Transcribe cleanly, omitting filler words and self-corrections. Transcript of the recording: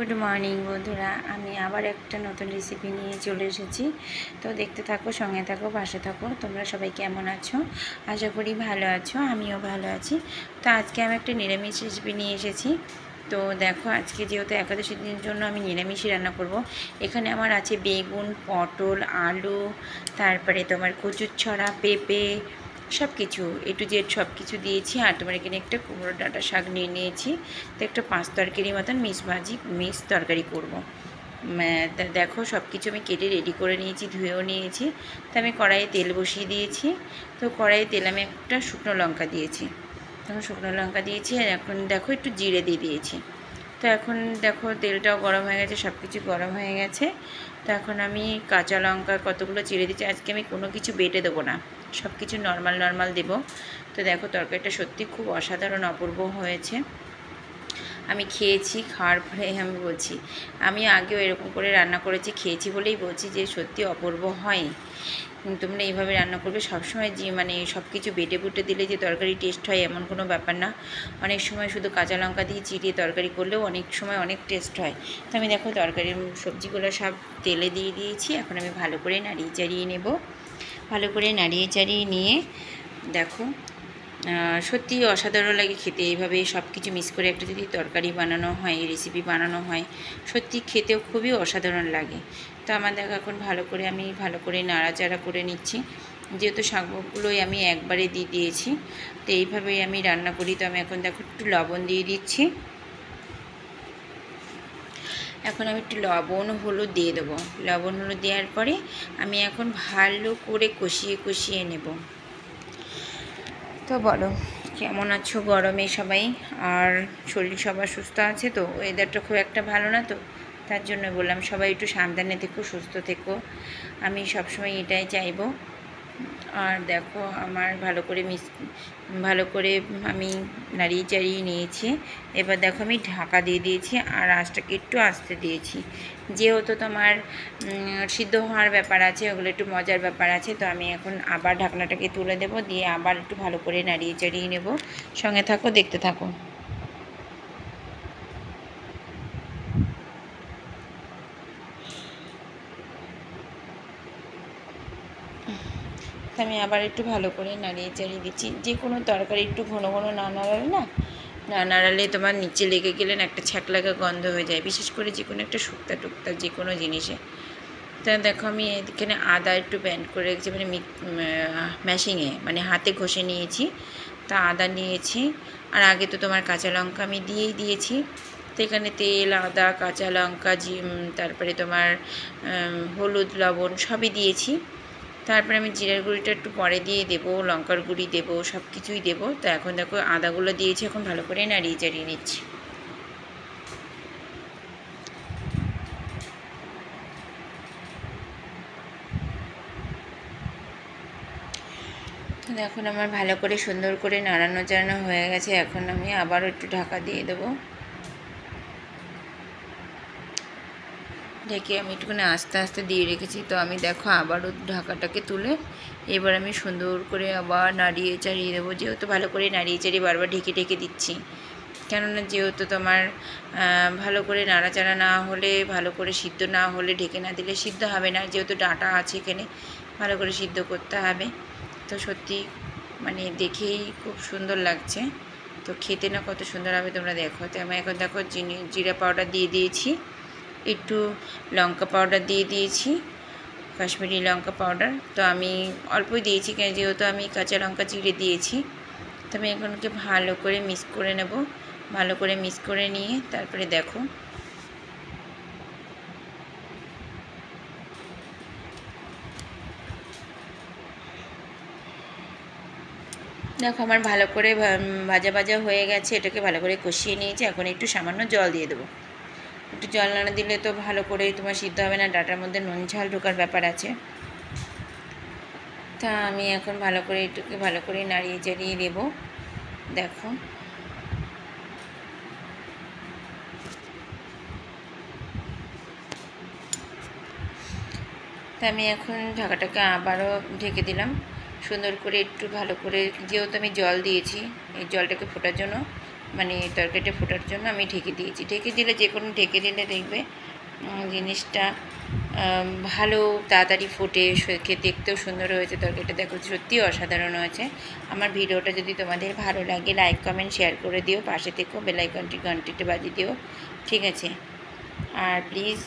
Good morning বন্ধুরা, আমি আবার একটা নতুন রেসিপি নিয়ে চলে এসেছি। তো দেখতে থাকো, সঙ্গে থাকো, পাশে থাকো। তোমরা সবাই কেমন আছো? আশা করি ভালো আছো, আমিও ভালো আছি। তো আজকে আমি একটা নিরামিষ রেসিপি নিয়ে এসেছি। তো দেখো, আজকে যেহেতু একাদশীর দিনের জন্য আমি নিরামিষই রান্না করব। এখানে আমার আছে বেগুন, পটল, আলু, তারপরে তোমার কচুর ছড়া, পেঁপে, সব কিছু A to Z সব কিছু দিয়েছি। আর তোমার এখানে একটা কুমড়ো ডাঁটা শাক নিয়ে নিয়েছি। তো একটা 5 তরকারি মতন মিক্স তরকারি করবো। দেখো, সব কিছু আমি কেটে রেডি করে নিয়েছি, ধুয়েও নিয়েছি। তো আমি কড়াইয়ে তেল বসিয়ে দিয়েছি। তো কড়াইয়ে তেল আমি একটা শুকনো লঙ্কা দিয়েছি। তখন শুকনো লঙ্কা দিয়েছি, আর এখন দেখো একটু জিরে দিয়ে দিয়েছি। তো এখন দেখো তেলটাও গরম হয়ে গেছে, সব কিছু গরম হয়ে গেছে। তো এখন আমি কাঁচা লঙ্কা কতগুলো চিড়ে দিচ্ছি। আজকে আমি কোনো কিছু বেটে দেবো না, সব কিছু নর্মাল দেবো। তো দেখো, তরকারিটা সত্যি খুব অসাধারণ অপূর্ব হয়েছে। আমি খেয়েছি, খাওয়ার পরে আমি বলছি, আমি আগেও এরকম করে রান্না করেছি, খেয়েছি বলেই বলছি যে সত্যি অপূর্ব হয়। তোমরা এইভাবে রান্না করবে সবসময়। যে মানে সব কিছু বেটে বুটে দিলে যে তরকারি টেস্ট হয় এমন কোনো ব্যাপার না। অনেক সময় শুধু কাঁচা লঙ্কা দিয়ে চিড়িয়ে তরকারি করলেও অনেক সময় অনেক টেস্ট হয়। তো আমি দেখো তরকারির সবজিগুলো সব তেলে দিয়ে দিয়েছি। এখন আমি ভালো করে নাড়িয়ে চাড়িয়ে নেব। ভালো করে নাড়িয়ে চাড়িয়ে নিয়ে দেখো, সত্যি অসাধারণ লাগে খেতে। এইভাবে সব কিছু মিক্স করে একটা যদি তরকারি বানানো হয়, রেসিপি বানানো হয়, সত্যি খেতেও খুবই অসাধারণ লাগে। তো আমার দেখো এখন ভালো করে নাড়াচাড়া করে নিচ্ছি। যেহেতু শাকগুলোই আমি একবারে দিয়ে দিয়েছি, তো এইভাবেই আমি রান্না করি। তো আমি এখন দেখো একটু লবণ দিয়ে দিচ্ছি। এখন আমি একটু লবণ হলুদ দিয়ে দেবো। লবণ হলুদ দেওয়ার পরে আমি এখন ভালো করে কষিয়ে নেব। তো বলো, কেমন আছো গরমে সবাই? আর শরীর সবার সুস্থ আছে তো? ওয়েদারটা খুব একটা ভালো না, তো তার জন্য বললাম সবাই একটু সাবধানে থেকো, সুস্থ থেকো। আমি সবসময় এটাই চাইবো। আর দেখো, আমার ভালো করে আমি নাড়িয়ে চাড়িয়ে নিয়েছি। এবার দেখো আমি ঢাকা দিয়ে দিয়েছি, আর আঁচটাকে একটু আস্তে দিয়েছি। যেহেতু তোমার সিদ্ধ হওয়ার ব্যাপার আছে, ওগুলো একটু মজার ব্যাপার আছে। তো আমি এখন আবার ঢাকনাটাকে তুলে দেবো, দিয়ে আবার একটু ভালো করে নাড়িয়ে চাড়িয়ে নেব। সঙ্গে থাকো, দেখতে থাকো। আমি আবার একটু ভালো করে নাড়িয়ে চাড়িয়ে দিচ্ছি। যে কোনো তরকারি একটু ঘন ঘন না নাড়ালে তোমার নিচে লেগে গেলে না একটা ছ্যাঁক লাগা গন্ধ হয়ে যায়, বিশেষ করে যে কোনো একটা শুক্তা টুক্তা যে কোনো জিনিসে। তা দেখো, আমি এখানে আদা একটু ব্যান্ড করে রেখেছি, মানে ম্যাশিংয়ে, মানে হাতে ঘষে নিয়েছি। তা আদা নিয়েছি, আর আগে তো তোমার কাঁচা লঙ্কা আমি দিয়েই দিয়েছি। তো এখানে তেল, আদা, কাঁচা লঙ্কা, তারপরে তোমার হলুদ, লবণ সবই দিয়েছি। তারপরে আমি জিরার গুঁড়িটা একটু পরে দিয়ে দেবো, লঙ্কার গুঁড়ি দেবো, সব কিছুই দেবো। তো এখন দেখো আদাগুলো দিয়েছি, এখন ভালো করে নাড়িয়ে চাড়িয়ে নিচ্ছি। এখন আমার ভালো করে সুন্দর করে নাড়ানো চাড়ানো হয়ে গেছে। এখন আমি আবারও একটু ঢাকা দিয়ে দেবো। ঢেকে আমি একটুখানি আস্তে আস্তে দিয়ে রেখেছি। তো আমি দেখো আবারও ঢাকাটাকে তুলে এবার আমি সুন্দর করে আবার নাড়িয়ে চাড়িয়ে দেবো। যেহেতু ভালো করে নাড়িয়ে চাড়িয়ে বারবার ঢেকে দিচ্ছি, কেননা যেহেতু তোমার ভালো করে নাড়াচাড়া না হলে, ভালো করে সিদ্ধ না হলে, ঢেকে না দিলে সিদ্ধ হবে না। যেহেতু ডাঁটা আছে এখানে, ভালো করে সিদ্ধ করতে হবে। তো সত্যি মানে দেখেই খুব সুন্দর লাগছে। তো খেতে না কত সুন্দর হবে তোমরা দেখো। তো আমি এখন দেখো জিরা পাউডার দিয়ে দিয়েছি, একটু লঙ্কা পাউডার দিয়ে দিয়েছি, কাশ্মীরি লঙ্কা পাউডার। তো আমি অল্পই দিয়েছি, কেন যেহেতু আমি কাঁচা লঙ্কা চিড়ে দিয়েছি। তো আমি এখনকে ভালো করে মিক্স করে নেব। ভালো করে মিক্স করে নিয়ে তারপরে দেখো, আমার ভালো করে ভাজা হয়ে গেছে। এটাকে ভালো করে কষিয়ে নিয়েছি। এখন একটু সামান্য জল দিয়ে দেবো। একটু জল না দিলে তো ভালো করে তোমার সিদ্ধ হবে না, ডাঁটার মধ্যে নুন ঝাল ঢোকার ব্যাপার আছে। তা আমি এখন এটাকে ভালো করে নাড়িয়ে চাড়িয়ে দেবো। দেখো, তা আমি এখন ঢাকাটাকে আবারও ঢেকে দিলাম। সুন্দর করে একটু ভালো করে, যেহেতু আমি জল দিয়েছি, এই জলটাকে ফোটার জন্য মানে তরকারিটা ফোটার জন্য আমি ঢেকে দিয়েছি। ঢেকে দিলে যে কোনো ঢেকে দিলে দেখবে জিনিসটা ভালো তাড়াতাড়ি ফোটে, দেখতেও সুন্দর হয়েছে তরকারিটা। দেখো সত্যিই অসাধারণ হয়েছে। আমার ভিডিওটা যদি তোমাদের ভালো লাগে লাইক কমেন্ট শেয়ার করে দিও, পাশে থেকো, বেল আইকনটি ঘন্টিতে বাজিয়ে দিও, ঠিক আছে? আর প্লিজ